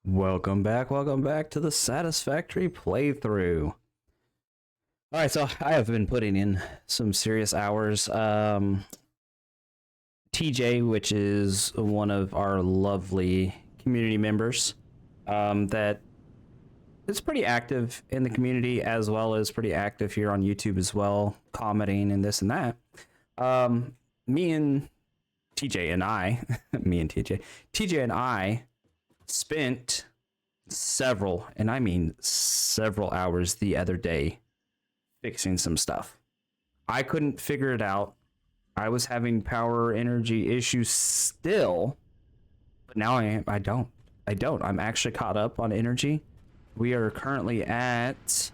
Welcome back to the Satisfactory playthrough. All right, so I have been putting in some serious hours. TJ, which is one of our lovely community members, that is pretty active in the community as well as pretty active here on YouTube as well, commenting and this and that. Me and TJ and I, TJ and I spent several, and I mean several hours the other day fixing some stuff. I couldn't figure it out. I was having power energy issues still, but now I don't. I'm actually caught up on energy. We are currently at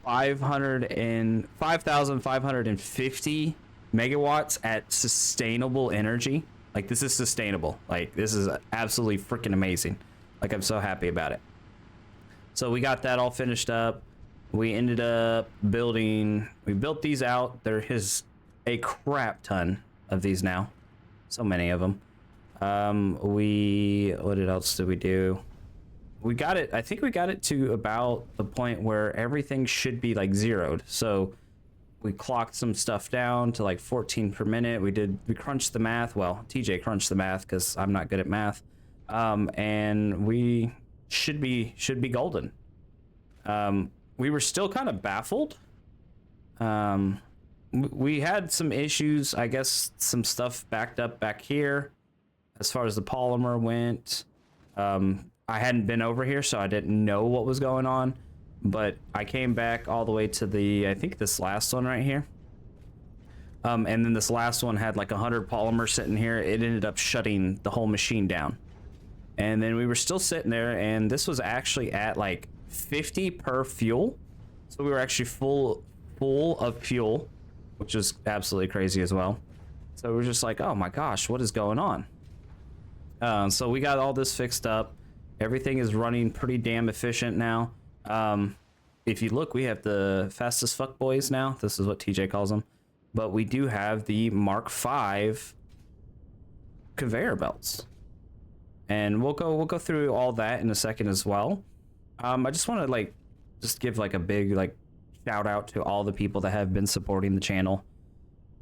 5,550 megawatts at sustainable energy. Like, this is sustainable. Like, this is absolutely freaking amazing. Like, I'm so happy about it. So we got that all finished up. We ended up we built these out. There is a crap ton of these now. So many of them. What else did we do? We got it, I think we got it to about the point where everything should be like zeroed. So we clocked some stuff down to like 14 per minute. We crunched the math. Well, TJ crunched the math because I'm not good at math. And we should be golden. We were still kind of baffled. We had some issues. I guess some stuff backed up back here as far as the polymer went. I hadn't been over here, so I didn't know what was going on. But I came back all the way to I think this last one right here. And then this last one had like 100 polymer sitting here. It ended up shutting the whole machine down. And then we were still sitting there, and this was actually at like 50 per fuel. So we were actually full of fuel, which is absolutely crazy as well. So we were just like, oh my gosh, what is going on? So we got all this fixed up. Everything is running pretty damn efficient now. If you look, we have the fastest fuck boys now. This is what TJ calls them. But we do have the Mark V conveyor belts. And we'll go through all that in a second as well. I just want to just give like a big shout out to all the people that have been supporting the channel,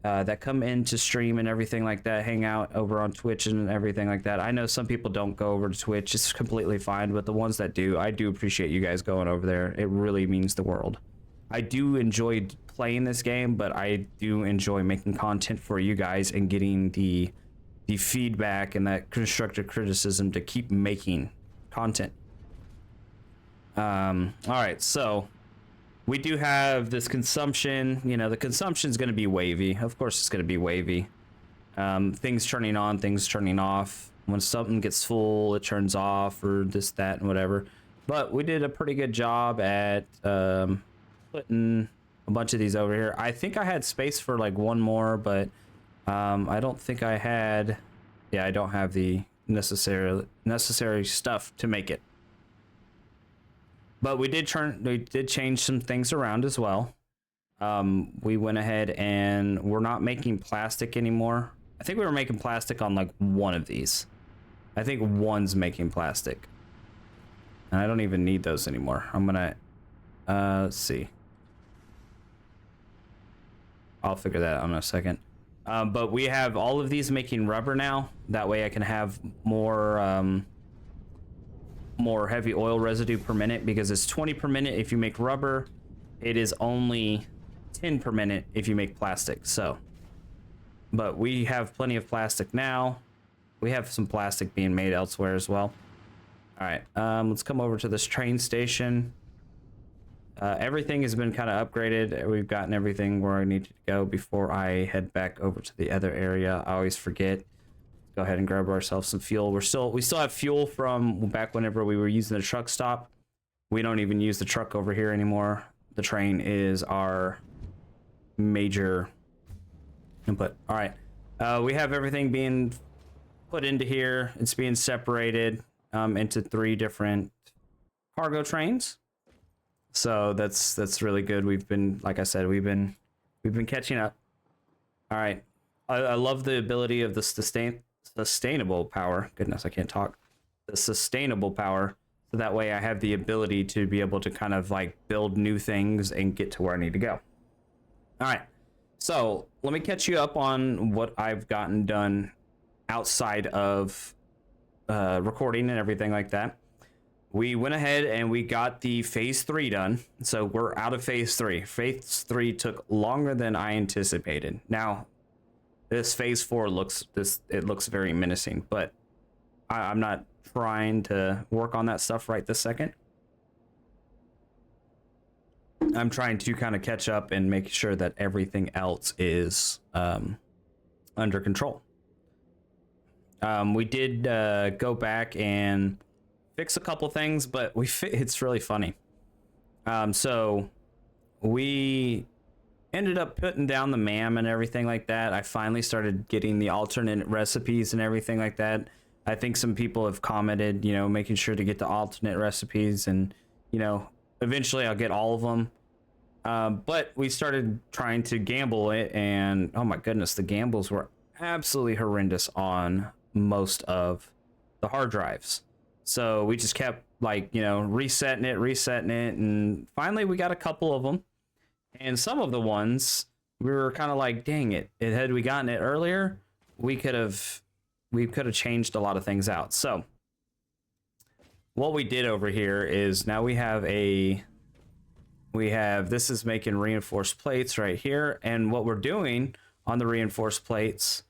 that come in to stream and everything like that, hang out over on Twitch and everything like that. I know some people don't go over to Twitch. It's completely fine, but the ones that do, I do appreciate you guys going over there. It really means the world. I do enjoy playing this game, but I do enjoy making content for you guys and getting the feedback and that constructive criticism to keep making content. All right, so we do have this consumption. You know, the consumption is going to be wavy. Of course, it's going to be wavy. Things turning on, things turning off. When something gets full, it turns off, or this, that, and whatever. But we did a pretty good job at putting a bunch of these over here. I think I had space for like one more, but I don't think I had. Yeah, I don't have the necessary stuff to make it. But we did change some things around as well. We went ahead and we're not making plastic anymore. I think we were making plastic on like one of these. I think one's making plastic. And I don't even need those anymore. I'm gonna, let's see. I'll figure that out in a second. But we have all of these making rubber now. That way I can have more heavy oil residue per minute, because it's 20 per minute if you make rubber. It is only 10 per minute if you make plastic. So, but we have plenty of plastic now. We have some plastic being made elsewhere as well. All right, let's come over to this train station. Everything has been kind of upgraded. We've gotten everything where I need to go before I head back over to the other area. I always forget. Go ahead and grab ourselves some fuel. We still have fuel from back whenever we were using the truck stop. We don't even use the truck over here anymore. The train is our major input. All right, we have everything being put into here. It's being separated into 3 different cargo trains. So that's really good. We've been, like I said, we've been catching up. All right, I love the ability of the sustainable power. Goodness, I can't talk. The sustainable power So that way I have the ability to be able to kind of like build new things and get to where I need to go. All right. So let me catch you up on what I've gotten done outside of recording and everything like that. We went ahead and we got the phase 3 done. So we're out of phase 3. Phase 3 took longer than I anticipated. Now, this phase 4 looks very menacing, but I'm not trying to work on that stuff right this second. I'm trying to kind of catch up and make sure that everything else is under control. We did go back and fix a couple things, but it's really funny. So we ended up putting down the MAM and everything like that. I finally started getting the alternate recipes and everything like that. I think some people have commented, you know, making sure to get the alternate recipes, and, you know, eventually I'll get all of them. But we started trying to gamble it, and oh my goodness, the gambles were absolutely horrendous on most of the hard drives. So we just kept, like, you know, resetting it, and finally we got a couple of them. And some of the ones we were kind of like, dang it, had we gotten it earlier, we could have changed a lot of things out. So what we did over here is now we have this is making reinforced plates right here. And what we're doing on the reinforced plates,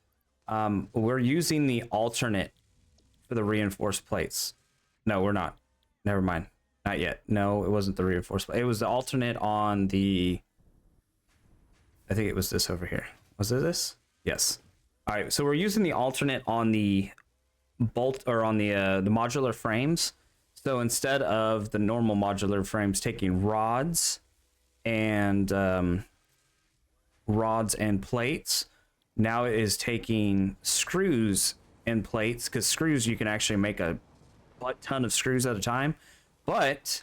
we're using the alternate for the reinforced plates. No, we're not. Never mind. Not yet. No, it wasn't the reinforced plate. It was the alternate on the, I think it was this over here. Was it this? Yes. All right. So we're using the alternate on the bolt, or on the modular frames. So instead of the normal modular frames taking rods and plates, now it is taking screws and plates, because screws, you can actually make a butt ton of screws at a time. But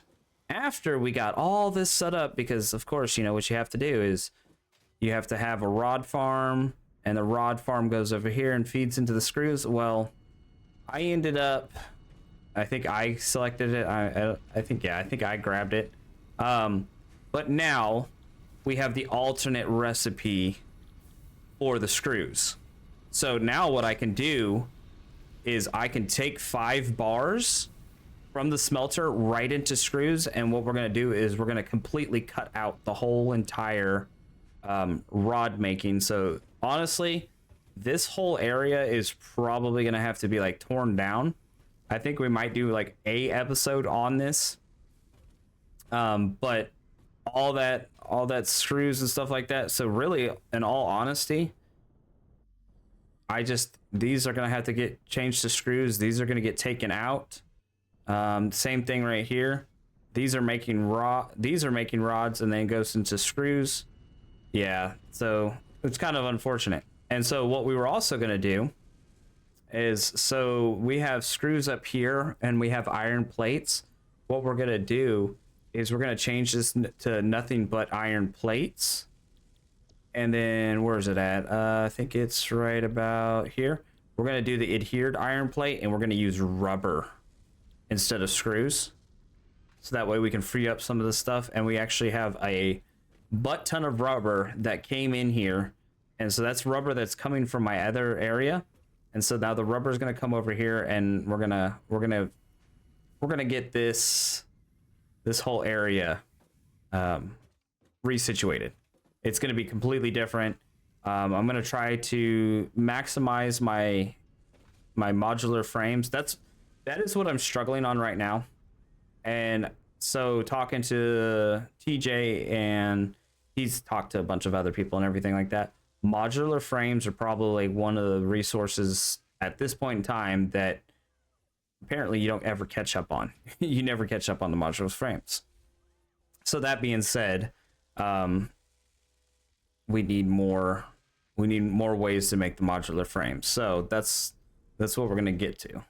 after we got all this set up, because of course, you know, what you have to do is you have to have a rod farm, and the rod farm goes over here and feeds into the screws. Well, I ended up, I think I selected it. I think I grabbed it. But now we have the alternate recipe for the screws. So now what I can do is I can take 5 bars from the smelter right into screws, and what we're going to do is we're going to completely cut out the whole entire rod making. So honestly, this whole area is probably going to have to be like torn down. I think we might do like a episode on this. But all that screws and stuff like that. So really, in all honesty, these are going to have to get changed to screws. These are going to get taken out. Same thing right here. These are making rods, and then it goes into screws. Yeah, so it's kind of unfortunate. And so what we were also going to do is, so we have screws up here and we have iron plates. What we're going to do is we're going to change this to nothing but iron plates. And then where is it at? I think it's right about here. We're going to do the adhered iron plate, and we're going to use rubber instead of screws. So that way we can free up some of the stuff, and we actually have a butt ton of rubber that came in here. And so that's rubber that's coming from my other area. And so now the rubber is going to come over here, and we're going to get this whole area resituated. It's going to be completely different. I'm going to try to maximize my modular frames. That is what I'm struggling on right now. And so talking to TJ, and he's talked to a bunch of other people and everything like that, modular frames are probably one of the resources at this point in time that apparently you don't ever catch up on. You never catch up on the modular frames. So that being said, we need more ways to make the modular frames. So that's what we're going to get to,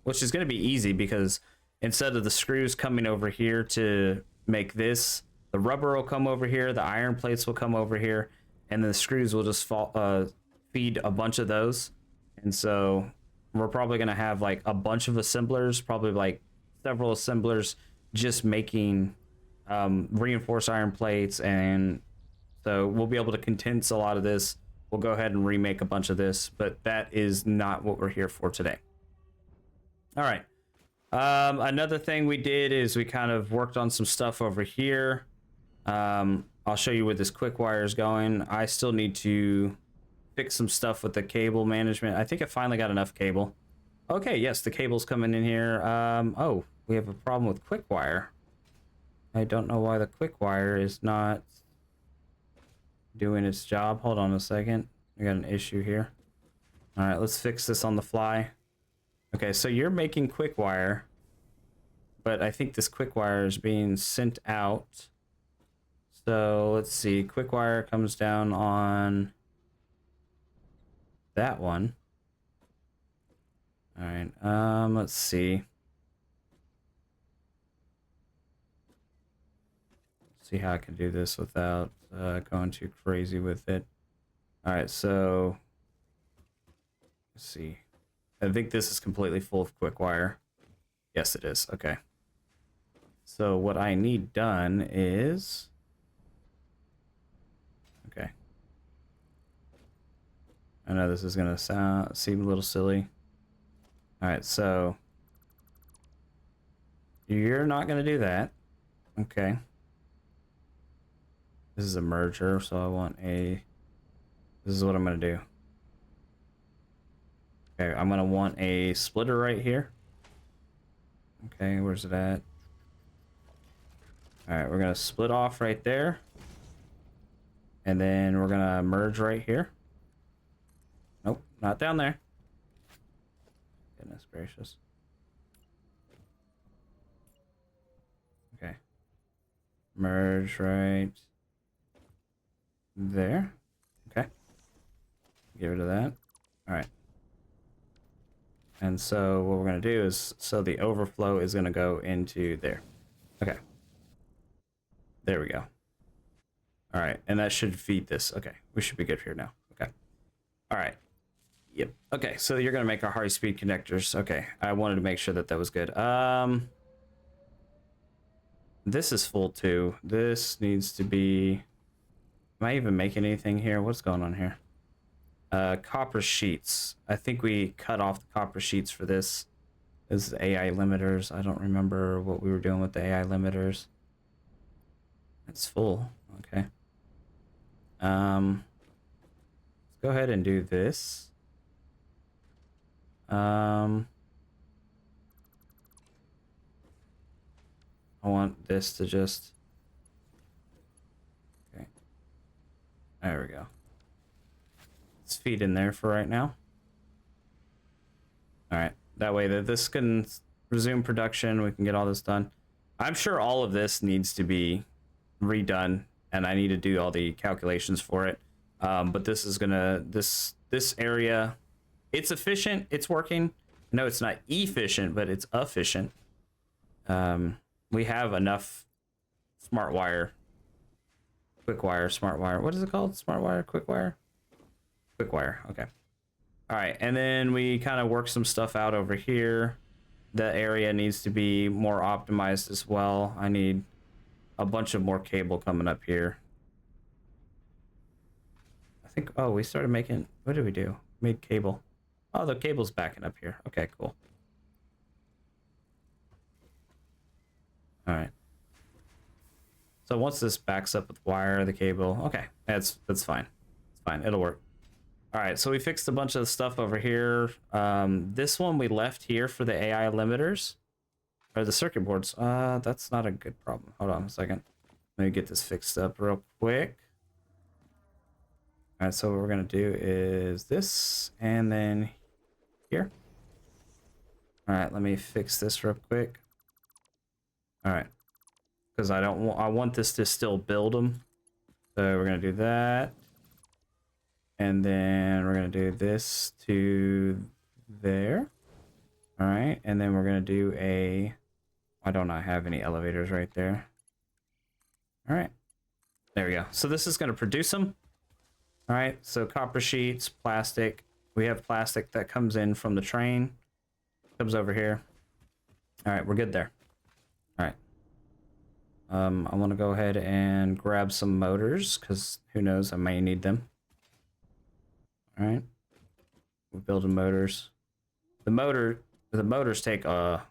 which is going to be easy, because instead of the screws coming over here to make this, the rubber will come over here, the iron plates will come over here, and the screws will just feed a bunch of those. And so we're probably going to have like a bunch of assemblers, probably like several assemblers just making reinforced iron plates, and so we'll be able to condense a lot of this. We'll go ahead and remake a bunch of this, but that is not what we're here for today. All right. Another thing we did is we kind of worked on some stuff over here. I'll show you where this quick wire is going. I still need to fix some stuff with the cable management. I think I finally got enough cable. Okay, yes, the cable's coming in here. Oh, we have a problem with quick wire. I don't know why the quick wire is not doing its job. Hold on a second. We got an issue here. All right, let's fix this on the fly. Okay, so you're making quick wire, but I think this quick wire is being sent out. So let's see, quick wire comes down on that one. All right, let's see. See how I can do this without going too crazy with it. All right, so let's see. I think this is completely full of quick wire. Yes, it is. Okay. So what I need done is, okay. I know this is gonna seem a little silly. All right, so you're not gonna do that. Okay. This is a merger, so I want a, this is what I'm gonna do. Okay, I'm gonna want a splitter right here. Okay, where's it at? All right, we're gonna split off right there. And then we're gonna merge right here. Nope, not down there. Goodness gracious. Okay. Merge right there. Okay. Get rid of that. All right. And so what we're going to do is, so the overflow is going to go into there. Okay. There we go. All right. And that should feed this. Okay. We should be good here now. Okay. All right. Yep. Okay. So you're going to make our high speed connectors. Okay. I wanted to make sure that that was good. This is full too. This needs to be, am I even making anything here? What's going on here? Copper sheets. I think we cut off the copper sheets for this. This is AI limiters. I don't remember what we were doing with the AI limiters. It's full. Okay. Let's go ahead and do this. I want this to just, okay. There we go. Let's feed in there for right now. All right, that way that this can resume production, we can get all this done. I'm sure all of this needs to be redone, and I need to do all the calculations for it. But this is gonna, this area, it's efficient, it's working. No, it's not efficient, but it's efficient. We have enough smart wire, quick wire, smart wire. What is it called? Smart wire, quick wire? Quick wire, okay. All right, and then we kind of work some stuff out over here. The area needs to be more optimized as well. I need a bunch of more cable coming up here. I think, oh, we started making, what did we do? Made cable. Oh, the cable's backing up here. Okay, cool. All right. So once this backs up with wire, the cable, okay, that's fine. It's fine, it'll work. All right, so we fixed a bunch of stuff over here. This one we left here for the AI limiters, or the circuit boards. That's not a good problem. Hold on a second. Let me get this fixed up real quick. All right, so what we're gonna do is this, and then here. All right, let me fix this real quick. All right, because I want this to still build them. So we're gonna do that. And then we're going to do this to there. All right. And then we're going to do a, why don't I have any elevators right there? All right. There we go. So this is going to produce them. All right. So copper sheets, plastic. We have plastic that comes in from the train. Comes over here. All right. We're good there. All right. I want to go ahead and grab some motors because who knows, I may need them. All right. We're building motors. The motors take a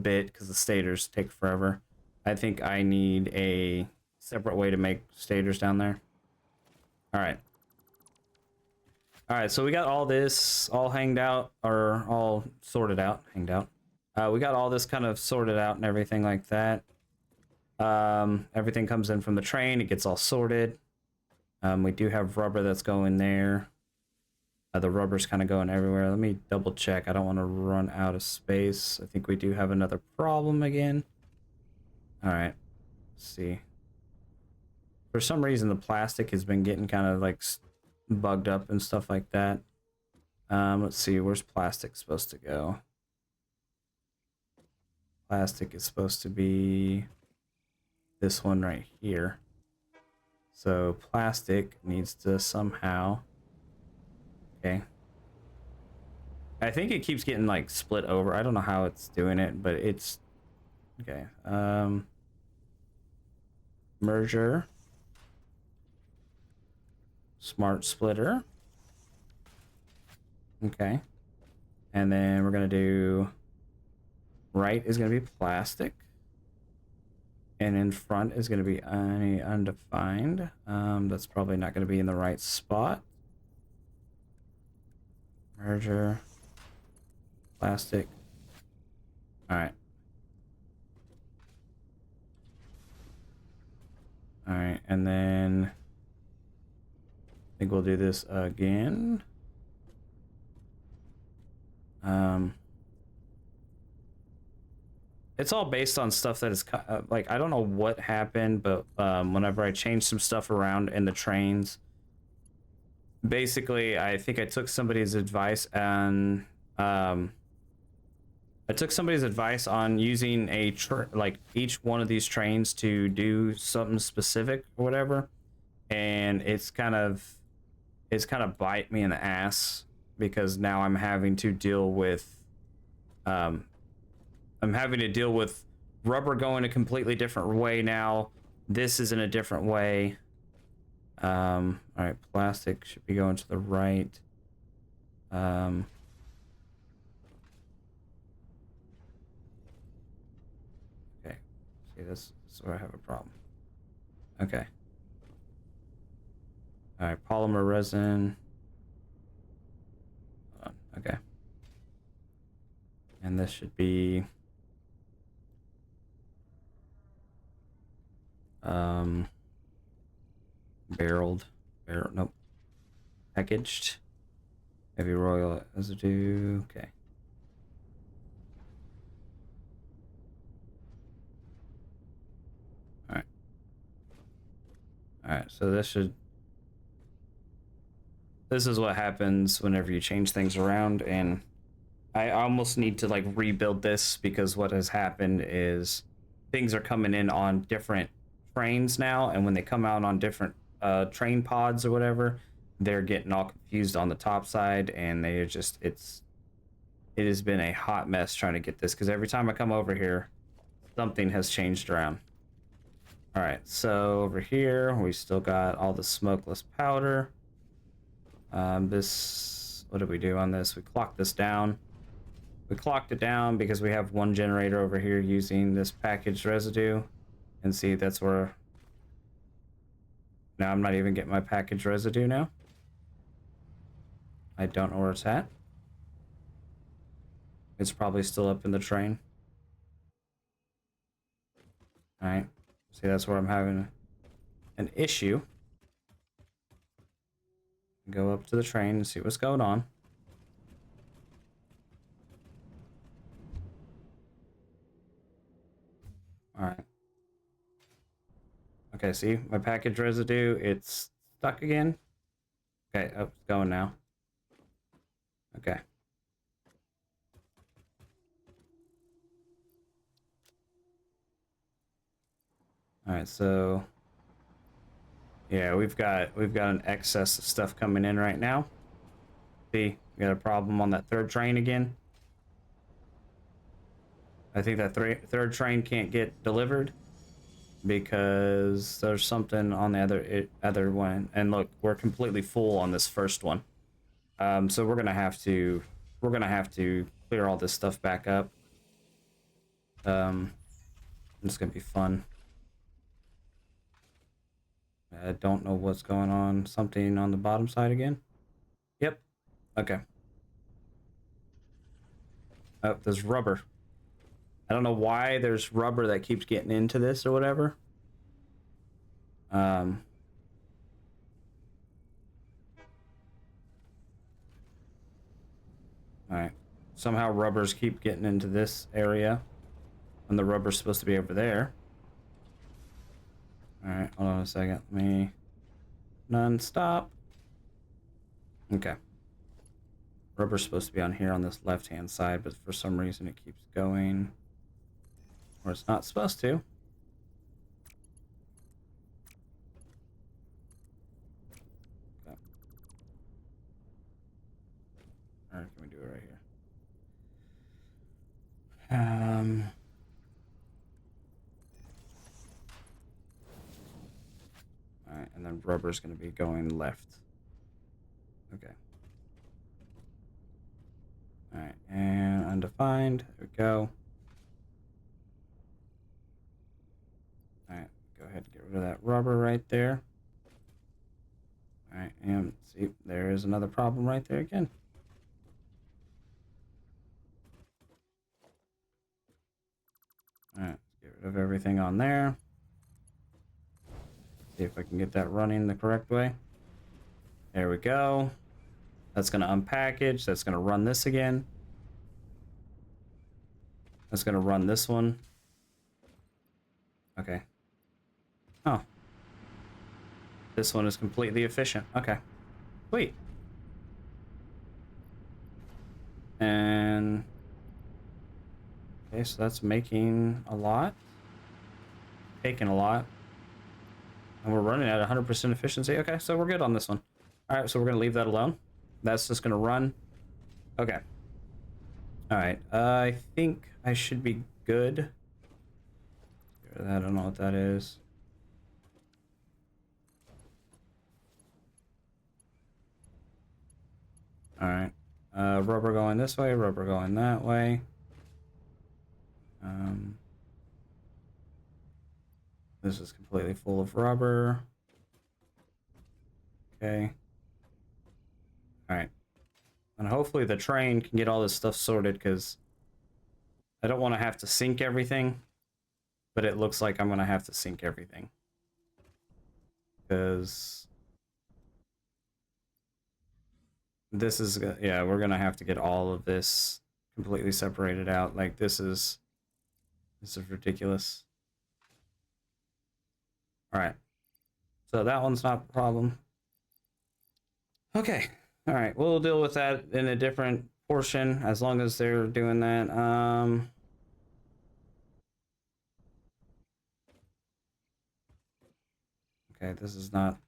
bit because the stators take forever. I think I need a separate way to make stators down there. All right. All right, so we got all this all hanged out, or all sorted out, hanged out. We got all this kind of sorted out and everything like that. Everything comes in from the train, it gets all sorted. We do have rubber that's going there. The rubber's kind of going everywhere. Let me double check. I don't want to run out of space. I think we do have another problem again. All right, let's see. For some reason, the plastic has been getting kind of like bugged up and stuff like that. Let's see, where's plastic supposed to go? Plastic is supposed to be this one right here. So plastic needs to somehow, okay. I think it keeps getting like split over. I don't know how it's doing it, but it's okay. Merger, smart splitter. Okay. And then we're gonna do right is gonna be plastic. And in front is gonna be any undefined. That's probably not gonna be in the right spot. Merger, plastic. All right. All right, and then I think we'll do this again. It's all based on stuff that is like, I don't know what happened, but whenever I changed some stuff around in the trains, basically I think I took somebody's advice on using a like each one of these trains to do something specific or whatever, and it's kind of bite me in the ass because now I'm having to deal with rubber going a completely different way now. This is in a different way. All right, plastic should be going to the right. Okay, see, this is where I have a problem. Okay. All right, polymer resin. Hold on. Okay. And this should be nope, packaged, heavy royal residue. Okay. All right, so this is what happens whenever you change things around, and I almost need to like rebuild this because what has happened is things are coming in on different trains now, and when they come out on different train pods or whatever, they're getting all confused on the top side, and they are just it has been a hot mess trying to get this because every time I come over here, something has changed around. All right, so over here we still got all the smokeless powder. This, what did we do on this? We clocked this down. We clocked it down because we have one generator over here using this packaged residue. And see, that's where... Now I'm not even getting my packaged residue now. I don't know where it's at. It's probably still up in the train. Alright. See, that's where I'm having an issue. Go up to the train and see what's going on. Alright. Okay, see, my package residue, it's stuck again. Okay, oh, it's going now. Okay. Alright, so yeah, we've got an excess of stuff coming in right now. See, we got a problem on that third train again. I think that third train can't get delivered because there's something on the other one. And look, we're completely full on this first one. So we're gonna have to clear all this stuff back up. It's gonna be fun. I don't know what's going on. Something on the bottom side again? Yep. Okay. Oh, there's rubber. I don't know why there's rubber that keeps getting into this or whatever. All right. Somehow rubbers keep getting into this area when the rubber's supposed to be over there. All right, hold on a second. Let me non-stop. Okay. Rubber's supposed to be on here on this left-hand side, but for some reason it keeps going where it's not supposed to. Okay. All right, can we do it right here? All right, and then rubber's going to be going left. Okay. All right, and undefined. There we go. All right, go ahead and get rid of that rubber right there. All right, and see, there is another problem right there again. All right, get rid of everything on there. See if I can get that running the correct way. There we go. That's going to unpackage. That's going to run this again. That's going to run this one. Okay. Oh. This one is completely efficient. Okay. Sweet. And... okay, so that's making a lot. Taking a lot. And we're running at 100% efficiency. Okay, so we're good on this one. All right, so we're going to leave that alone. That's just going to run. Okay. All right. I think I should be good. I don't know what that is. All right. Rubber going this way, rubber going that way. This is completely full of rubber. Okay. All right. And hopefully the train can get all this stuff sorted, because I don't want to have to sink everything, but it looks like I'm going to have to sink everything. Because this is, yeah, we're going to have to get all of this completely separated out. Like, this is ridiculous. All right. So that one's not a problem. Okay. All right. We'll deal with that in a different portion as long as they're doing that. Okay, this is not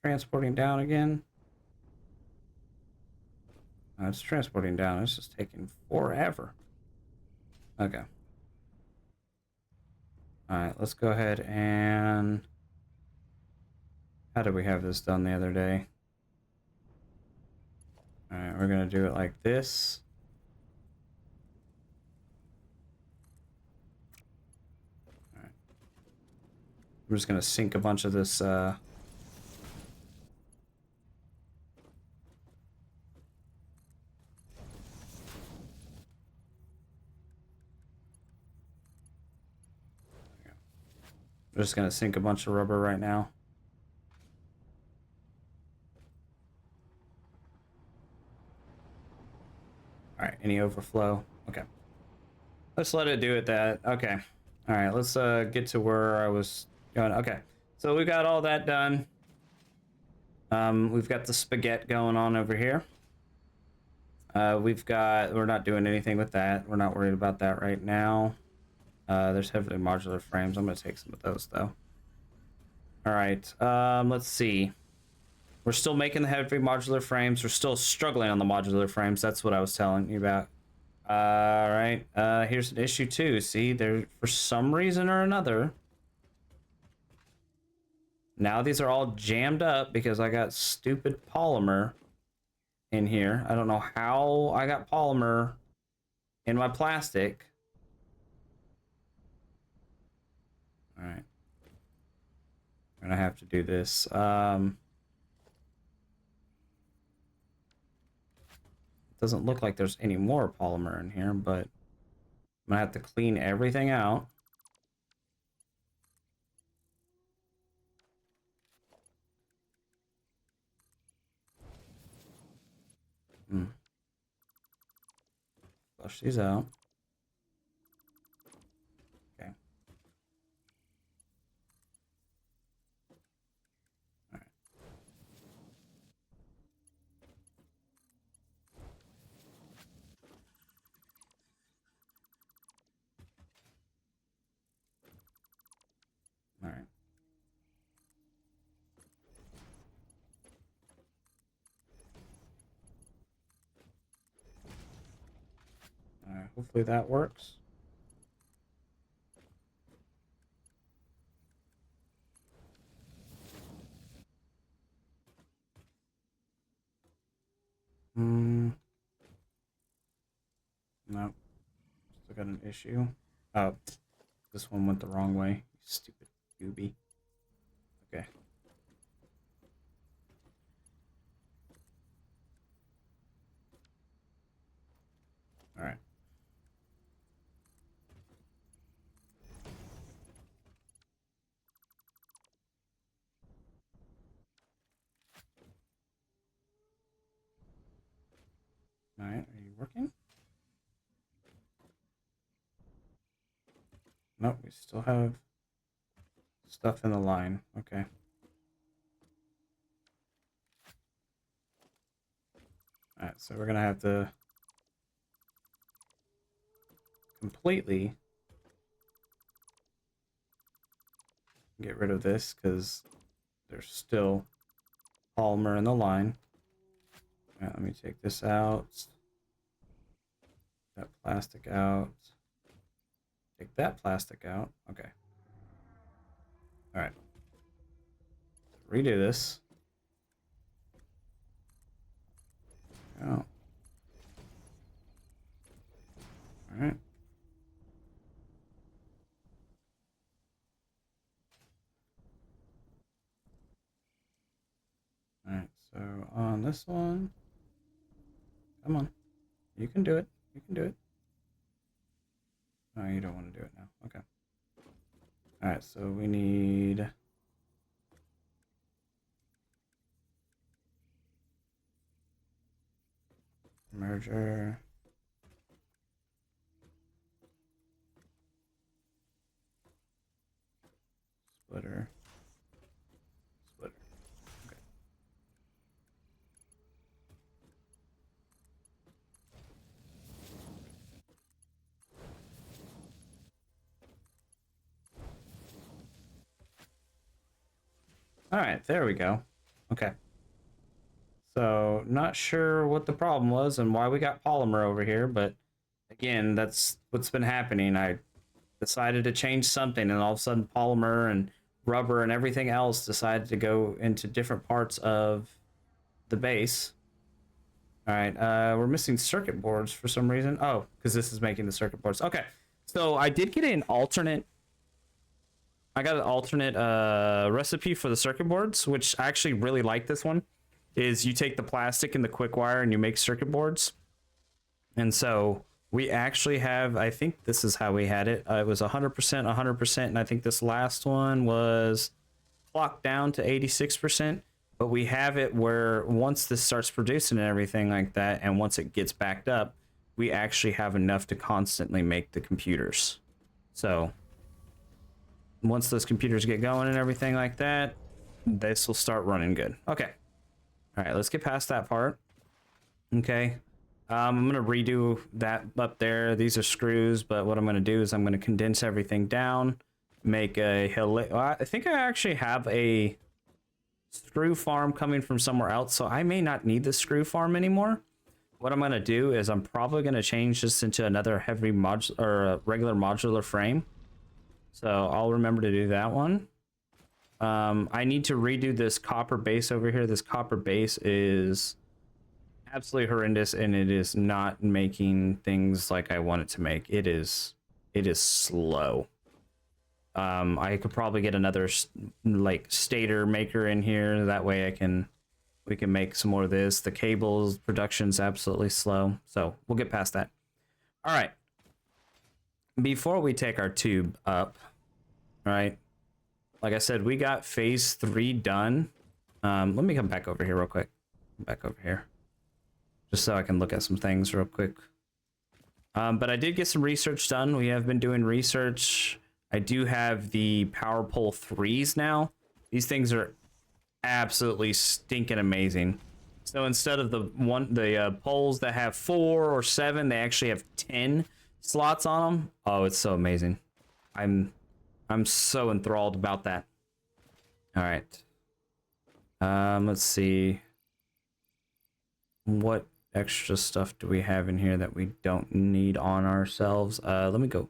transporting down again. No, it's transporting down. It's just taking forever. Okay. All right, let's go ahead and... how did we have this done the other day? All right, we're going to do it like this. All right. I'm just going to sink a bunch of this... I'm just going to sink a bunch of rubber right now. All right, any overflow? Okay. Let's let it do it that. Okay. All right, let's get to where I was going. Okay, so we got all that done. We've got the spaghetti going on over here. We're not doing anything with that. We're not worried about that right now. There's heavily modular frames. I'm going to take some of those, though. All right, let's see. We're still making the heavy modular frames. We're still struggling on the modular frames. That's what I was telling you about. All right. Here's an issue too. See, there for some reason or another. Now these are all jammed up because I got stupid polymer in here. I don't know how I got polymer in my plastic. All right. I'm gonna have to do this. Doesn't look like there's any more polymer in here, but I'm gonna have to clean everything out. Flush these out. Okay. All right. All right. All right. Hopefully that works. No. Still got an issue. Oh, this one went the wrong way. Stupid gooby. Okay. All right. All right. Are you working? Nope. We still have stuff in the line. Okay. All right. So we're gonna have to completely get rid of this because there's still polymer in the line. All right, let me take this out. That plastic out. Take that plastic out. Okay. All right. Redo this. Oh. All right. All right. So on this one, come on. You can do it. You can do it. No, you don't want to do it now. Okay. All right. So we need merger. Splitter. Splitter. Okay. All right, there we go. Okay. So not sure what the problem was and why we got polymer over here, but again, that's what's been happening. I decided to change something and all of a sudden polymer and rubber and everything else decided to go into different parts of the base. All right, we're missing circuit boards for some reason. Oh, because this is making the circuit boards. Okay, so I did get an alternate. I got an alternate recipe for the circuit boards, which I actually really like this one. Is you take the plastic and the quick wire and you make circuit boards. And so we actually have, I think this is how we had it. It was 100%, 100%, and I think this last one was clocked down to 86%. But we have it where once this starts producing and everything like that, and once it gets backed up, we actually have enough to constantly make the computers. So once those computers get going and everything like that, this will start running good. Okay. All right, let's get past that part. Okay. I'm going to redo that up there. These are screws, but what I'm going to do is I'm going to condense everything down, make a I think I actually have a screw farm coming from somewhere else, so I may not need the screw farm anymore. what I'm gonna do is I'm probably gonna change this into another heavy or a regular modular frame. So I'll remember to do that one. I need to redo this copper base over here. This copper base is absolutely horrendous, and it is not making things like I want it to make. It is slow. I could probably get another like stator maker in here. That way we can make some more of this. The cables production's absolutely slow, so we'll get past that. All right. Before we take our tube up, right? Like I said, we got phase 3 done. Let me come back over here real quick. Back over here. Just so I can look at some things real quick. But I did get some research done. We have been doing research. I do have the power pole 3s now. These things are absolutely stinking amazing. So instead of the poles that have 4 or 7, they actually have 10 slots on them. Oh, it's so amazing. I'm so enthralled about that. All right. Let's see. What extra stuff do we have in here that we don't need on ourselves? Let me go.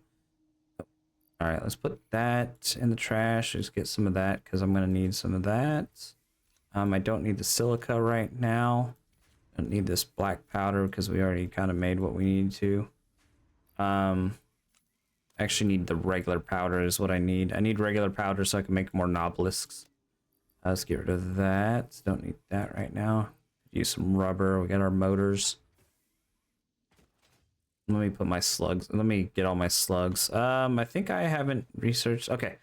All right, let's put that in the trash. Just get some of that because I'm gonna need some of that. I don't need the silica right now. Don't need this black powder because we already kind of made what we need to. Actually need the regular powder is what I need. I need regular powder so I can make more nobelisks. Let's get rid of that. Don't need that right now. Use some rubber. We got our motors. Let me put my slugs. Let me get all my slugs. I think I haven't researched. Okay.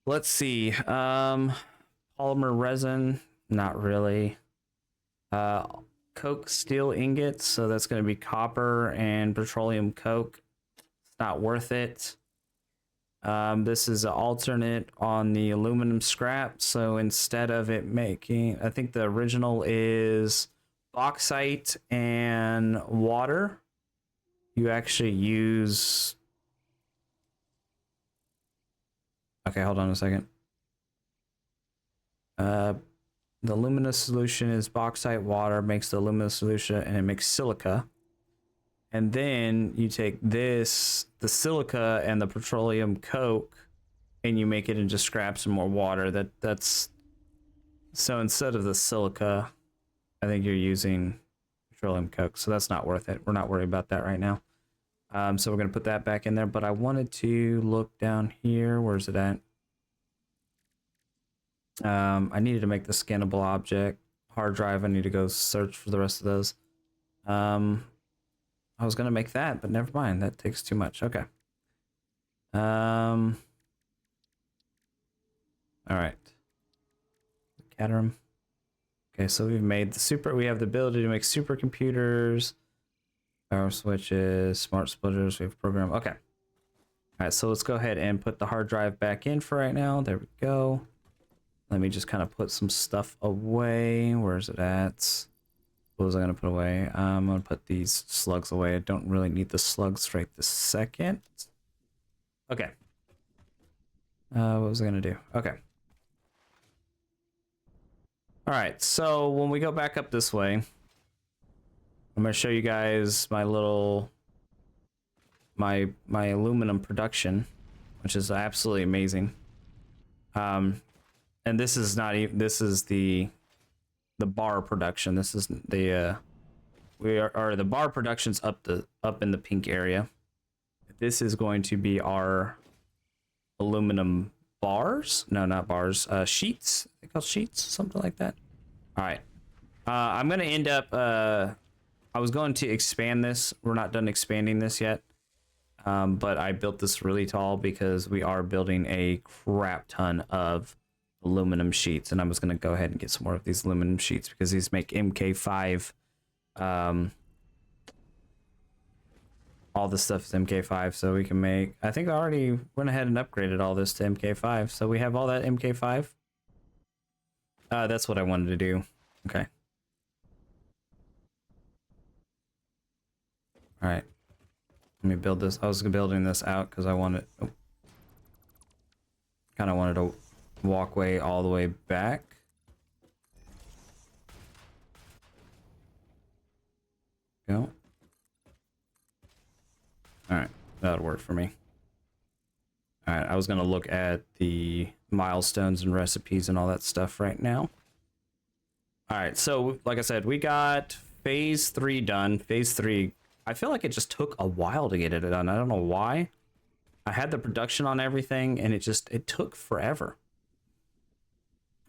Let's see. Polymer resin. Not really. Coke steel ingots. So that's going to be copper and petroleum coke. Not worth it. This is an alternate on the aluminum scrap. So instead of it making, I think the original is bauxite and water. You actually use. Okay, hold on a second. The alumina solution is bauxite, water makes the alumina solution, and it makes silica. And then you take this, the silica and the petroleum coke, and you make it into scraps and more water. That's so instead of the silica, I think you're using petroleum coke. So that's not worth it. We're not worried about that right now. So we're gonna put that back in there. But I wanted to look down here. Where's it at? I needed to make the scannable object hard drive. I need to go search for the rest of those. I was gonna make that, but never mind. That takes too much. Okay. All right. Caterham. Okay, so we've made the super. We have the ability to make supercomputers, power switches, smart splitters. We have program. Okay. All right, so let's go ahead and put the hard drive back in for right now. There we go. Let me just kind of put some stuff away. Where's it at? What was I gonna put away? I'm gonna put these slugs away. I don't really need the slugs right this second. Okay. What was I gonna do? Okay. All right. So when we go back up this way, I'm gonna show you guys my little my aluminum production, which is absolutely amazing. And this is not even. This is the bar production. This is the the bar production's up in the pink area. This is going to be our aluminum bars. No, not bars. Sheets. They call sheets, something like that. All right. I'm gonna end up. I was going to expand this. We're not done expanding this yet. But I built this really tall because we are building a crap ton of aluminum sheets, and I was going to go ahead and get some more of these aluminum sheets because these make MK5. All this stuff is MK5, so we can make. I think I already went ahead and upgraded all this to MK5, so we have all that MK5. That's what I wanted to do. Okay. All right. Let me build this. I was building this out because I wanted. Oh, kind of wanted to walkway all the way back. go. All right, that'll work for me. All right, I was gonna look at the milestones and recipes and all that stuff right now. All right, so like I said, we got phase 3 done. Phase 3, I feel like it just took a while to get it done. I don't know why. I had the production on everything and it took forever.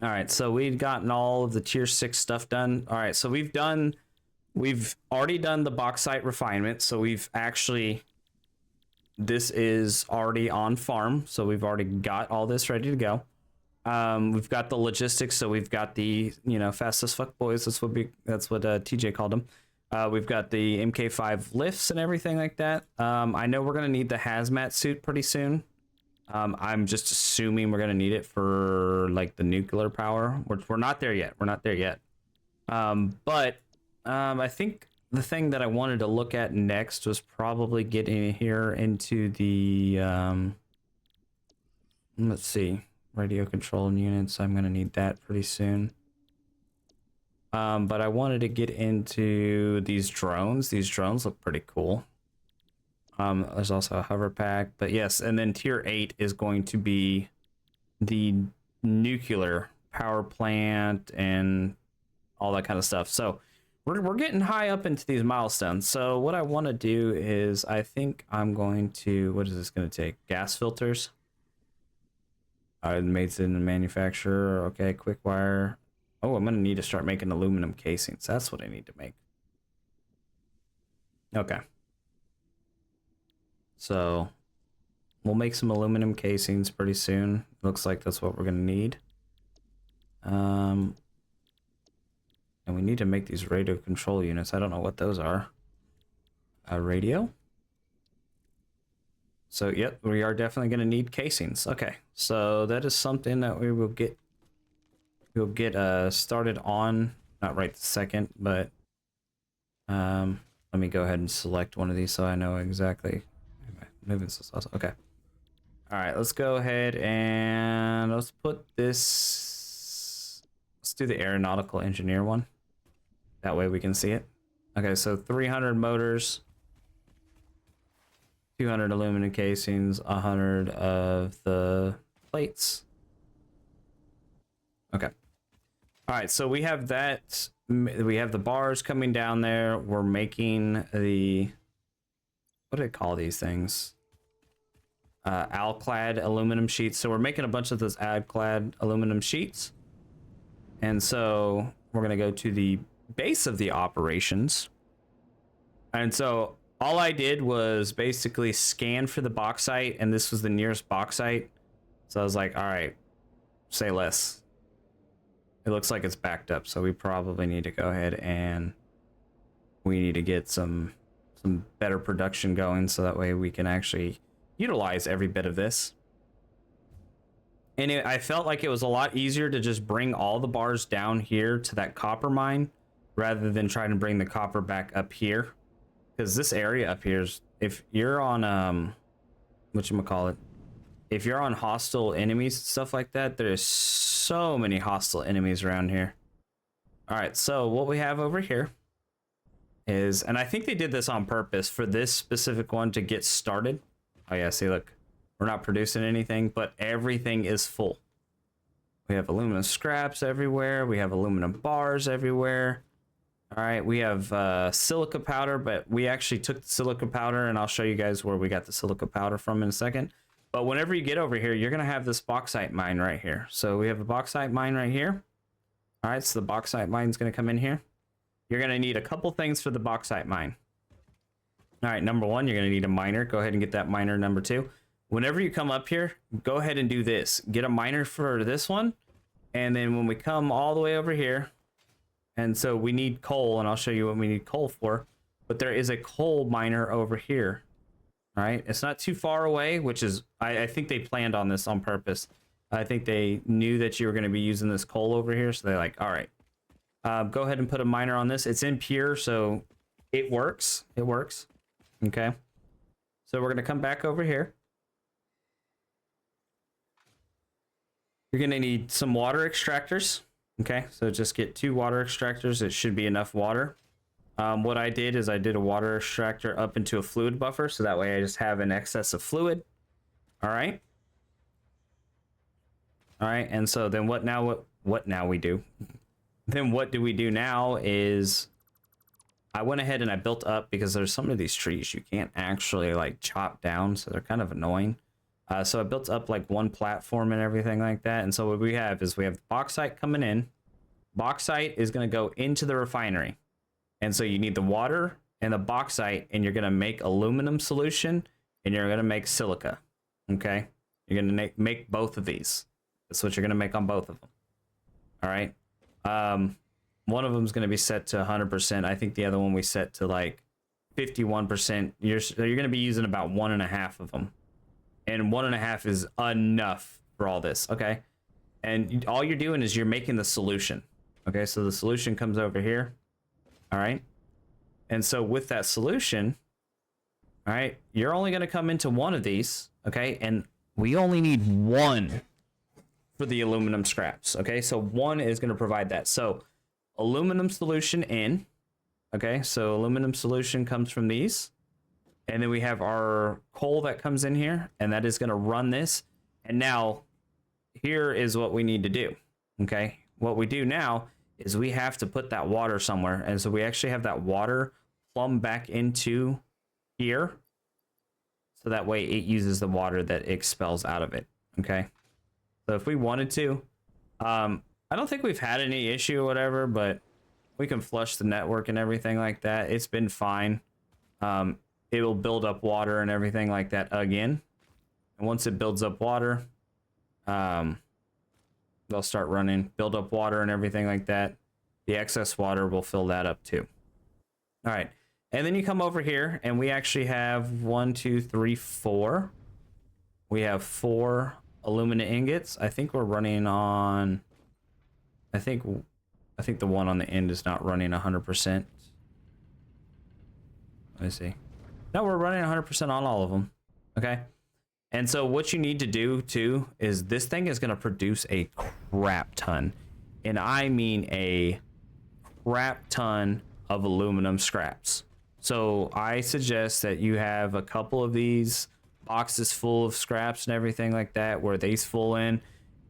All right, so we've gotten all of the tier 6 stuff done. All right, so we've already done the bauxite refinement. So this is already on farm. So we've already got all this ready to go. We've got the logistics. So we've got the, fast as fuck boys. That's what TJ called them. We've got the MK5 lifts and everything like that. I know we're going to need the hazmat suit pretty soon. I'm just assuming we're going to need it for like the nuclear power. We're not there yet. But I think the thing that I wanted to look at next was probably getting here into the, let's see, radio control units. I'm going to need that pretty soon. But I wanted to get into these drones. These drones look pretty cool. There's also a hover pack, but yes, and then tier 8 is going to be the nuclear power plant and all that kind of stuff. So we're getting high up into these milestones. So what I want to do is I think I'm going to, what is this going to take? Gas filters. Made in the manufacturer. Okay, quick wire. Oh, I'm going to need to start making aluminum casings. That's what I need to make. Okay. So we'll make some aluminum casings pretty soon. Looks like that's what we're going to need. And we need to make these radio control units. I don't know what those are. A radio? So, yep, we are definitely going to need casings. Okay, so that is something that we will get. We'll get started on. Not right this second, but let me go ahead and select one of these so I know exactly. Moving so slow. Okay. All right, let's go ahead and let's put this. Let's do the aeronautical engineer one. That way we can see it. Okay, so 300 motors, 200 aluminum casings, 100 of the plates. Okay. All right, so we have that. We have the bars coming down there. We're making the, what do they call these things? Alclad aluminum sheets. So we're making a bunch of those Alclad aluminum sheets. And so we're going to go to the base of the operations. And so all I did was basically scan for the bauxite, and this was the nearest bauxite. So I was like, all right, say less. It looks like it's backed up, so we probably need to go ahead and we need to get some better production going so that way we can actually utilize every bit of this. And I felt like it was a lot easier to just bring all the bars down here to that copper mine rather than trying to bring the copper back up here. Because this area up here is, if you're on whatchamacallit, if you're on hostile enemies and stuff like that, there's so many hostile enemies around here. All right, so what we have over here is, and I think they did this on purpose for this specific one to get started. Oh yeah, see, look, we're not producing anything, but everything is full. We have aluminum scraps everywhere. We have aluminum bars everywhere. All right, we have silica powder, but we actually took the silica powder, and I'll show you guys where we got the silica powder from in a second. But whenever you get over here, you're going to have this bauxite mine right here. So we have a bauxite mine right here. All right, so the bauxite mine is going to come in here. You're going to need a couple things for the bauxite mine. All right, number one, you're going to need a miner. Go ahead and get that miner. Number two, whenever you come up here, go ahead and do this. Get a miner for this one. And then when we come all the way over here, and so we need coal, and I'll show you what we need coal for. But there is a coal miner over here. All right, it's not too far away, which is, I think they planned on this on purpose. I think they knew that you were going to be using this coal over here, so they're like, all right, go ahead and put a miner on this. It's impure, so it works. It works. Okay, so we're going to come back over here. You're going to need some water extractors. Okay, so just get 2 water extractors. It should be enough water. What I did is I did a water extractor up into a fluid buffer, so that way I just have an excess of fluid. All right. All right, and so then what now? What now we do? Then what do we do now is I went ahead and I built up, because there's some of these trees you can't actually like chop down, so they're kind of annoying. So I built up like one platform and everything like that. And so what we have is we have bauxite coming in. Bauxite is going to go into the refinery. And so you need the water and the bauxite, and you're going to make aluminum solution, and you're going to make silica. Okay? You're going to make both of these. That's what you're going to make on both of them. All right? One of them is going to be set to 100%. I think the other one we set to like 51%. You're going to be using about 1.5 of them. And 1.5 is enough for all this. Okay? And all you're doing is you're making the solution. Okay? So the solution comes over here. All right. And so with that solution, all right, you're only going to come into one of these. Okay. And we only need one for the aluminum scraps. Okay. So one is going to provide that. So aluminum solution in. Okay. So aluminum solution comes from these. And then we have our coal that comes in here, and that is going to run this. And now here is what we need to do. Okay. What we do now is we have to put that water somewhere. And so we actually have that water plumb back into here. So that way it uses the water that it expels out of it. Okay. So if we wanted to, I don't think we've had any issue or whatever, but we can flush the network and everything like that. It's been fine. It will build up water and everything like that again. And once it builds up water, they'll start running, build up water and everything like that. The excess water will fill that up too. All right. And then you come over here, and we actually have 1, 2, 3, 4. We have 4 aluminum ingots. I think we're running on, I think the one on the end is not running 100%. Let me see. No, we're running 100% on all of them. Okay. And so what you need to do too is this thing is going to produce a crap ton. And I mean a crap ton of aluminum scraps. So I suggest that you have a couple of these boxes full of scraps and everything like that, where these full in,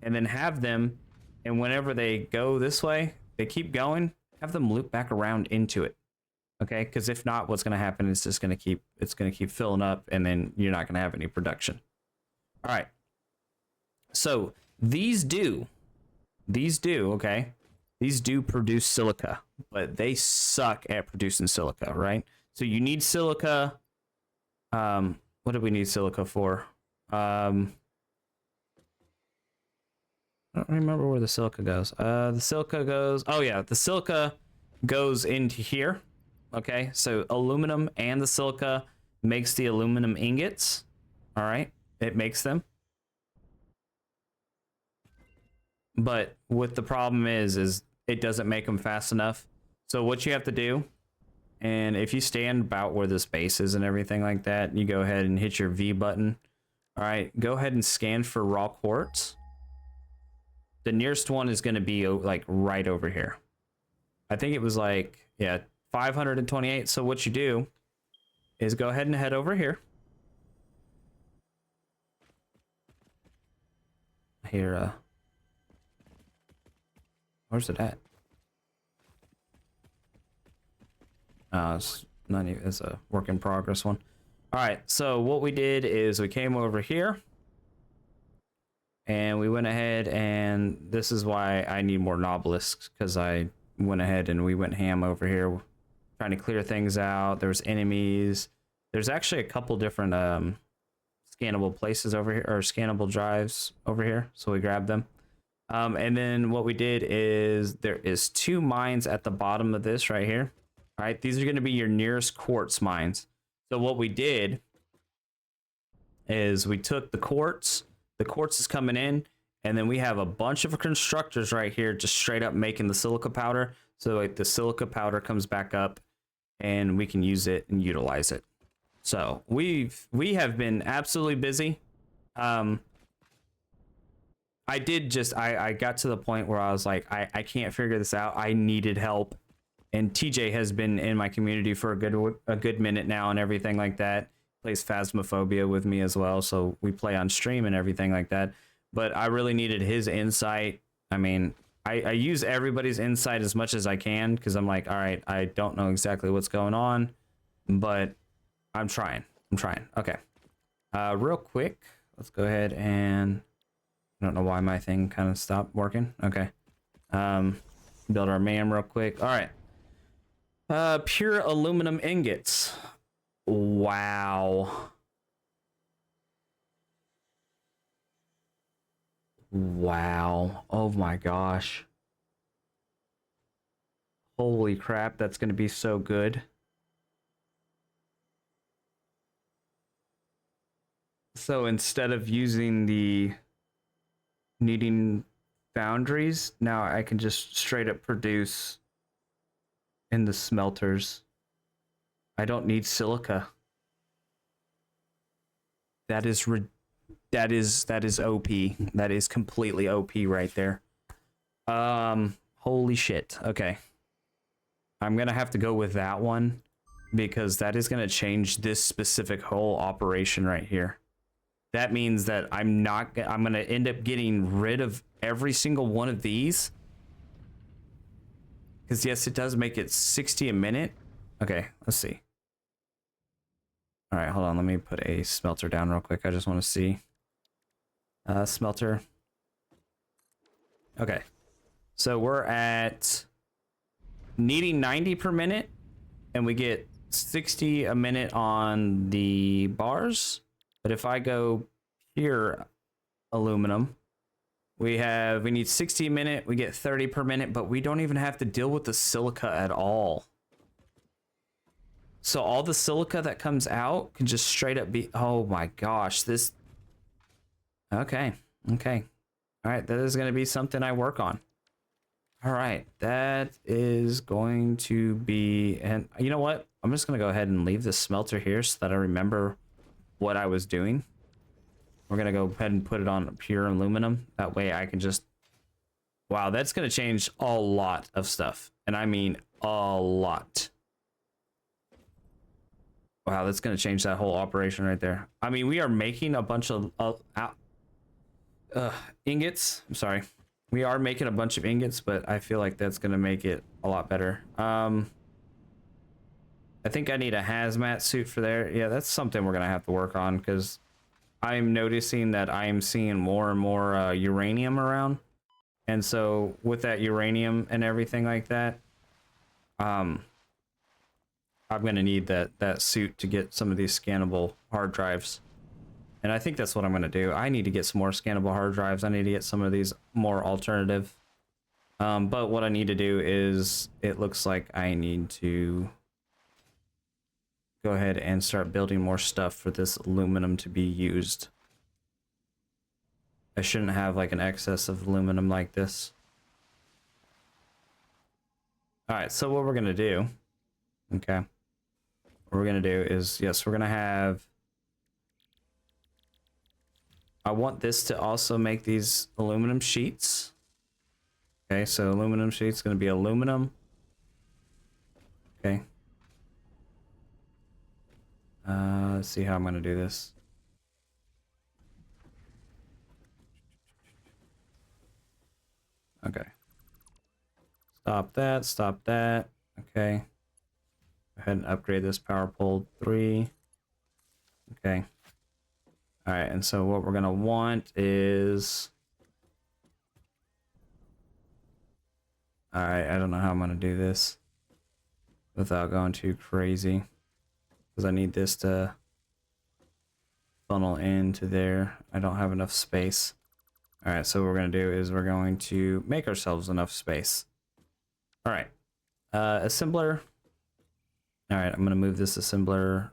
and then have them, and whenever they go this way, they keep going, have them loop back around into it. Okay? Because if not, what's going to happen is it's going to keep filling up, and then you're not going to have any production. All right. So these do, okay? These do produce silica, but they suck at producing silica, right? So you need silica. What do we need silica for? I don't remember where the silica goes. The silica goes, oh yeah, the silica goes into here. Okay, so aluminum and the silica makes the aluminum ingots. All right, it makes them. But what the problem is it doesn't make them fast enough. So what you have to do, and if you stand about where this base is and everything like that, you go ahead and hit your V button. All right, go ahead and scan for raw quartz. The nearest one is going to be like right over here. I think it was like, yeah, 528. So what you do is go ahead and head over here. Here, where's it at? It's a work in progress one. All right, so what we did is we came over here, and we went ahead, and this is why I need more nobelisks, because I went ahead and we went ham over here, trying to clear things out. There's enemies. There's actually a couple different scannable places over here, or scannable drives over here, so we grabbed them. And then what we did is there is 2 mines at the bottom of this right here. All right, these are going to be your nearest quartz mines. So what we did is we took the quartz is coming in, and then we have a bunch of constructors right here just straight up making the silica powder. So like the silica powder comes back up, and we can use it and utilize it. So we have been absolutely busy. I got to the point where I was like, I can't figure this out. I needed help. And TJ has been in my community for a good minute now and everything like that. Plays Phasmophobia with me as well, so we play on stream and everything like that. But I really needed his insight. I mean, I use everybody's insight as much as I can because I'm like, all right, I don't know exactly what's going on, but I'm trying. Okay. Real quick, let's go ahead and I don't know why my thing kind of stopped working. Okay. Build our MAM real quick. All right. Pure aluminum ingots. Wow. Wow. Oh my gosh. Holy crap, that's going to be so good. So instead of using the needing foundries, now I can just straight up produce in the smelters. I don't need silica. That is OP. That is completely OP right there. Holy shit. Okay. I'm going to have to go with that one because that is going to change this specific whole operation right here. That means that I'm going to end up getting rid of every single one of these. Because yes, it does make it 60 a minute. Okay, let's see. All right, hold on. Let me put a smelter down real quick. I just want to see. Smelter. Okay. So we're at needing 90 per minute. And we get 60 a minute on the bars. But if I go pure aluminum, we need 60 a minute, we get 30 per minute, but we don't even have to deal with the silica at all. So all the silica that comes out can just straight up be, oh my gosh, this, okay. All right, that is gonna be something I work on. All right, that is going to be, and you know what? I'm just gonna go ahead and leave this smelter here so that I remember what I was doing. We're gonna go ahead and put it on pure aluminum. That way I can just, wow, that's gonna change a lot of stuff. And I mean a lot. Wow, that's gonna change that whole operation right there. I mean, we are making a bunch of ingots. I'm sorry. We are making a bunch of ingots, but I feel like that's gonna make it a lot better. I think I need a hazmat suit for there. Yeah, that's something we're gonna have to work on because I'm noticing that I'm seeing more and more uranium around. And so with that uranium and everything like that, I'm gonna need that suit to get some of these scannable hard drives. And I think that's what I'm gonna do. I need to get some more scannable hard drives. I need to get some of these more alternative. But what I need to do is, it looks like I need to go ahead and start building more stuff for this aluminum to be used. I shouldn't have like an excess of aluminum like this. All right, so what we're gonna do, okay, what we're gonna do is, yes, we're gonna have, I want this to also make these aluminum sheets. Okay, so aluminum sheets gonna be aluminum. Okay. Let's see how I'm gonna do this. Okay. Stop that. Okay. Go ahead and upgrade this power pole 3. Okay. All right, and so what we're gonna want is, all right, I don't know how I'm gonna do this without going too crazy, because I need this to funnel into there. I don't have enough space. All right, so what we're gonna do is we're going to make ourselves enough space. All right, assembler. All right, I'm gonna move this assembler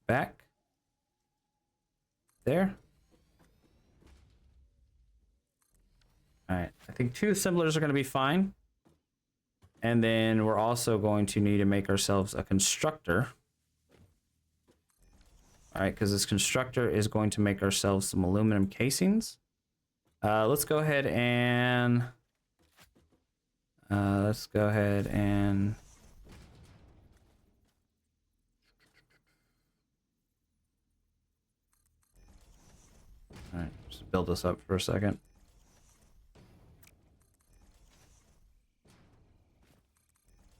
back there. All right, I think 2 assemblers are gonna be fine. And then we're also going to need to make ourselves a constructor. All right, because this constructor is going to make ourselves some aluminum casings. Let's go ahead and build this up for a second.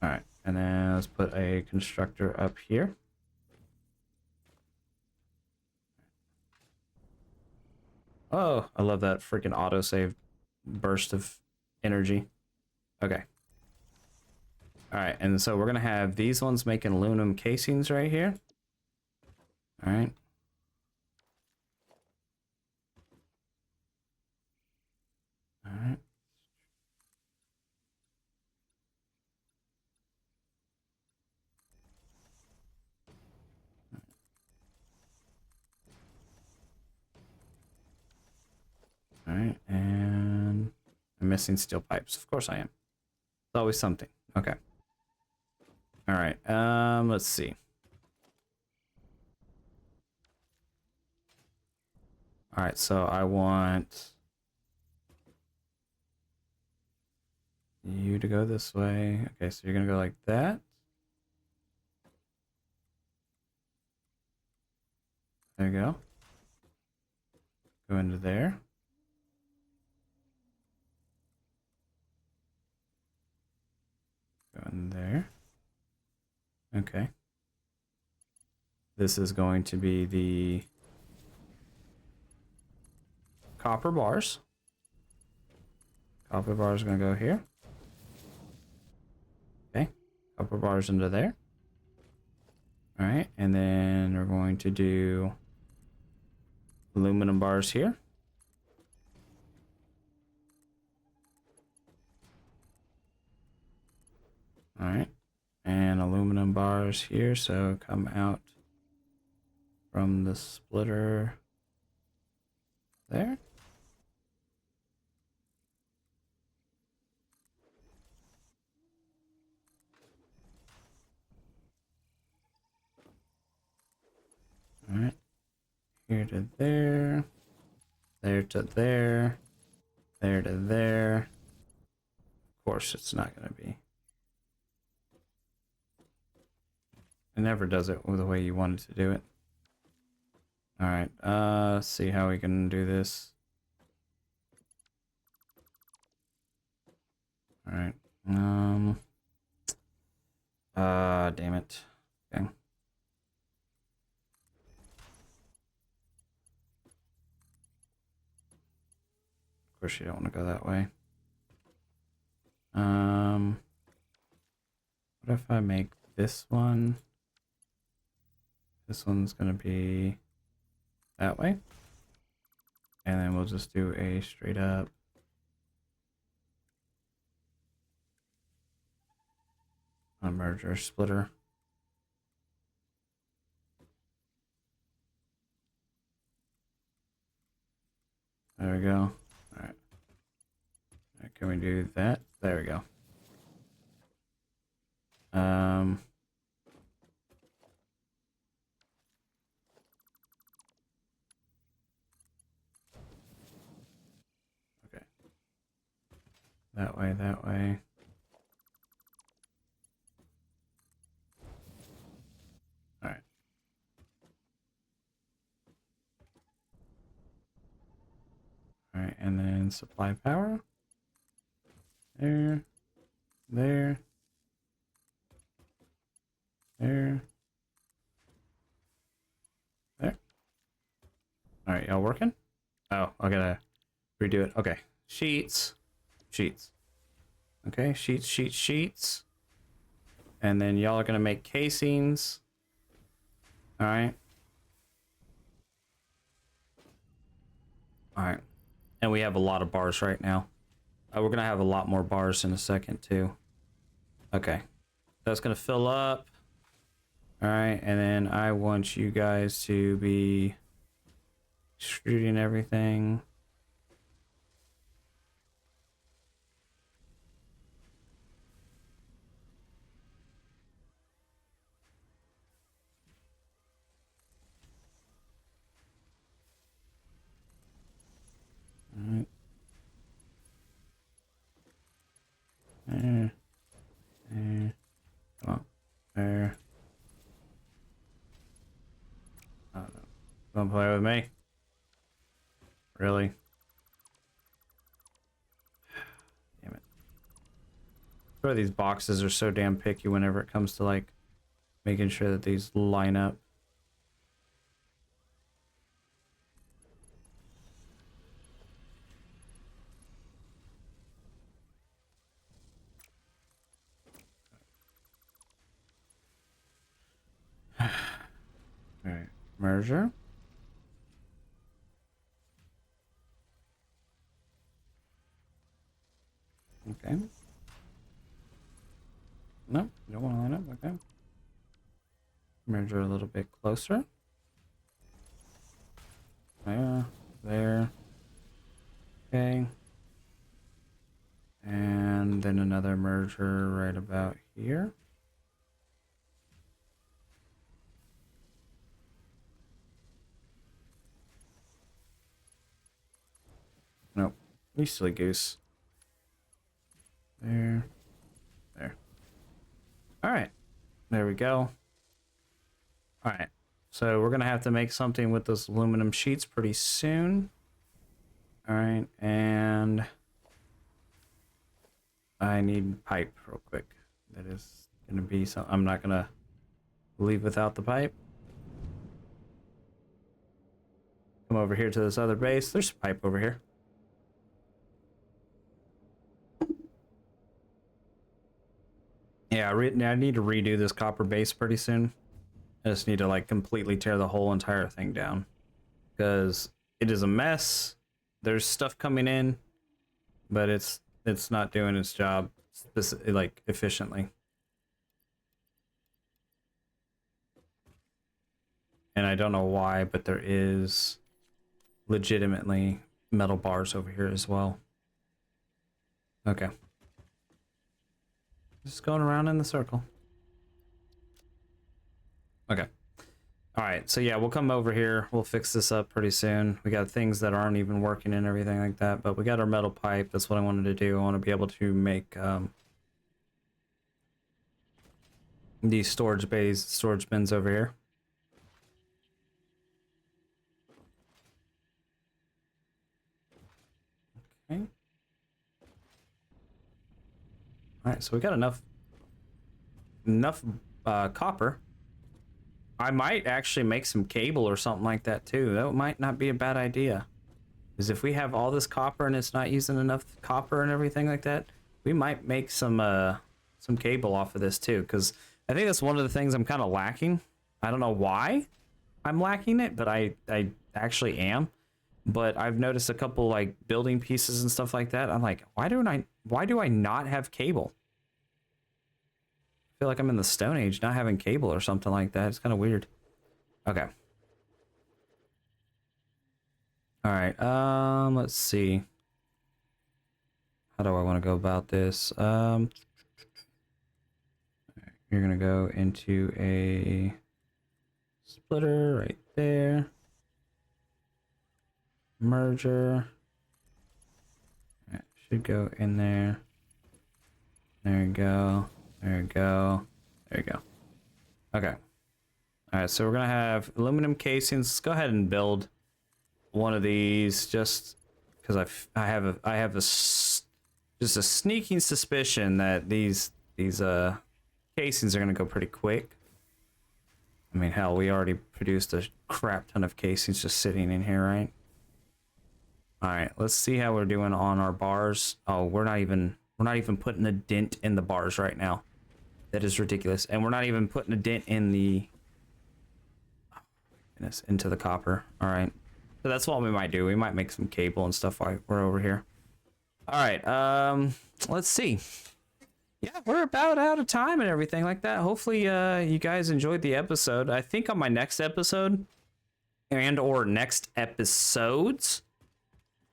All right, and then let's put a constructor up here. Oh, I love that freaking autosave burst of energy. Okay. All right, and so we're gonna have these ones making aluminum casings right here. All right. All right. All right, and I'm missing steel pipes. Of course I am. It's always something. Okay. All right. Let's see. All right, so I want you to go this way. Okay, so you're gonna go like that. There you go. Go into there. Go in there. Okay. This is going to be the copper bars. Copper bars are gonna go here. Okay. Copper bars into there. All right, and then we're going to do aluminum bars here. All right, and aluminum bars here, so come out from the splitter there. All right, here to there, there to there, there to there. Of course, it's not going to be. It never does it the way you wanted to do it. All right, let's see how we can do this. All right, damn it. Okay. Of course, you don't want to go that way. What if I make this one? This one's gonna be that way. And then we'll just do a straight up merger splitter. There we go. All right. Can we do that? There we go. Okay. That way, that way. All right. All right, and then supply power. There, there, there, there. All right, y'all working? Oh, I gotta redo it. Okay, sheets, sheets. Okay, sheets, sheets, sheets. And then y'all are gonna make casings. All right. All right. And we have a lot of bars right now. We're gonna have a lot more bars in a second too. Okay. That's gonna fill up. All right, and then I want you guys to be extruding everything. All right. There. There. Come on. There. Oh, no. Don't play with me. Really? Sure, these boxes are so damn picky whenever it comes to like making sure that these line up. All right, merger. Okay. No, you don't want to line up. Okay. Merger a little bit closer. There, there. Okay. And then another merger right about here. Nope. You silly goose. There. There. Alright. There we go. Alright. So we're going to have to make something with those aluminum sheets pretty soon. Alright. And I need pipe real quick. That is going to be some. I'm not going to leave without the pipe. Come over here to this other base. There's a pipe over here. Yeah, I need to redo this copper base pretty soon. I just need to like completely tear the whole entire thing down because it is a mess. There's stuff coming in, but it's not doing its job like efficiently. And I don't know why, but there is legitimately metal bars over here as well. Okay. Just going around in the circle. Okay. All right. So yeah, we'll come over here. We'll fix this up pretty soon. We got things that aren't even working and everything like that, but we got our metal pipe. That's what I wanted to do. I want to be able to make these storage bins over here. Okay. All right. So we got enough copper. I might actually make some cable or something like that too. That might not be a bad idea. Because if we have all this copper and it's not using enough copper and everything like that, we might make some cable off of this too. Because I think that's one of the things I'm kind of lacking. I don't know why I'm lacking it, but I actually am. But I've noticed a couple like building pieces and stuff like that. I'm like, why do I not have cable? I feel like I'm in the Stone Age not having cable or something like that. It's kind of weird. Okay. All right. Let's see. How do I want to go about this? You're gonna go into a splitter right there. Merger. All right, should go in there. There you go. There you go. There you go. Okay. All right, so we're gonna have aluminum casings. Let's go ahead and build one of these, just because I have just a sneaking suspicion that these casings are gonna go pretty quick. I mean, hell, we already produced a crap ton of casings just sitting in here, right? All right, let's see how we're doing on our bars. Oh, we're not even putting a dent in the bars right now. That is ridiculous. And we're not even putting a dent in the into the copper. All right. So that's what we might do. We might make some cable and stuff while we're over here. All right. Let's see. Yeah, we're about out of time and everything like that. Hopefully you guys enjoyed the episode. I think on my next episode or next episodes,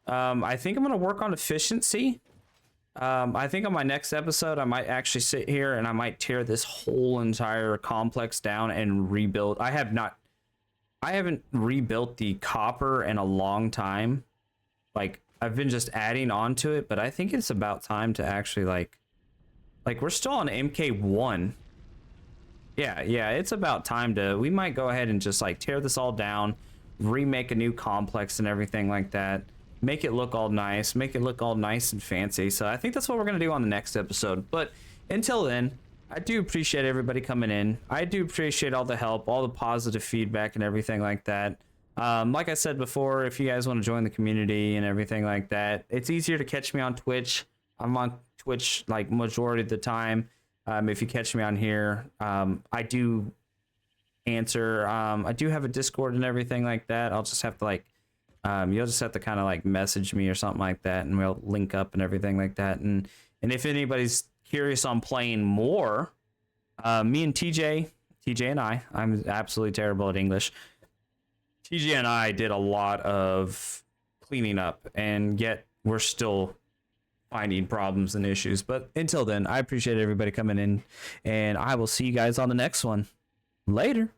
I think I'm going to work on efficiency. I think on my next episode, I might actually sit here and I might tear this whole entire complex down and rebuild. I haven't rebuilt the copper in a long time. Like, I've been just adding on to it, but I think it's about time to actually like we're still on MK1. Yeah, it's about time we might go ahead and just like tear this all down, remake a new complex and everything like that. Make it look all nice and fancy. So I think that's what we're going to do on the next episode. But until then, I do appreciate everybody coming in. I do appreciate all the help, all the positive feedback and everything like that. Like I said before, if you guys want to join the community and everything like that, it's easier to catch me on Twitch. I'm on Twitch like majority of the time. If you catch me on here, I do answer. I do have a Discord and everything like that. I'll just have to like, you'll just have to kind of like message me or something like that, and we'll link up and everything like that. And if anybody's curious on playing more, me and TJ and I'm absolutely terrible at English. TJ and I did a lot of cleaning up, and yet we're still finding problems and issues. But until then, I appreciate everybody coming in, and I will see you guys on the next one. Later.